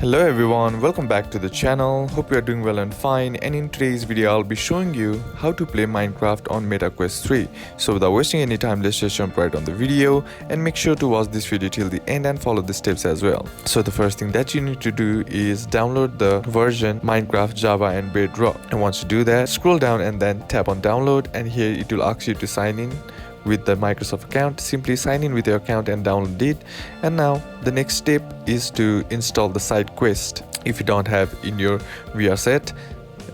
Hello everyone, welcome back to the channel. Hope you are doing well and fine, and in today's video I'll be showing you how to play Minecraft on MetaQuest 3. So without wasting any time, let's just jump right on the video and make sure to watch this video till the end and follow the steps as well. So the first thing that you need to do is download the version Minecraft, Java and Bedrock. And once you do that, scroll down and then tap on download, and here it will ask you to sign in with the Microsoft account. Simply sign in with your account and download it. And now the next step is to install the side quest if you don't have in your VR set.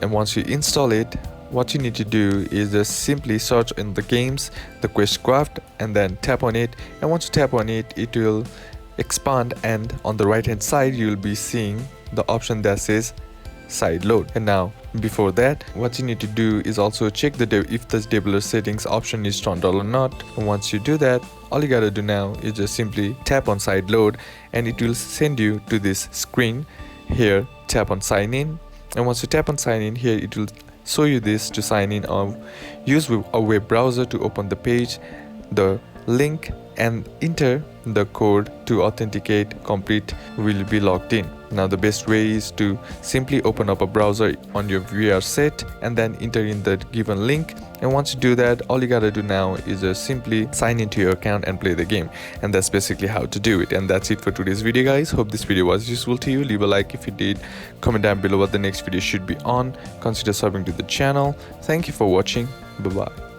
And once you install it, what you need to do is just simply search in the games the quest craft and then tap on it. And once you tap on it, it will expand, and on the right hand side you will be seeing the option that says side load. And now before that, what you need to do is also check if the developer settings option is turned on or not. And once you do that, all you gotta do now is just simply tap on side load, and it will send you to this screen. Here tap on sign in, and once you tap on sign in, here it will show you this to sign in or use a web browser to open the page, the link, and enter the code to authenticate complete will be logged in. Now the best way is to simply open up a browser on your VR set and then enter in the given link. And once you do that, all you gotta do now is just simply sign into your account and play the game. And that's basically how to do it. And that's it for today's video, guys. Hope this video was useful to you. Leave a like if you did, comment down below what the next video should be on, consider subbing to the channel. Thank you for watching. Bye bye.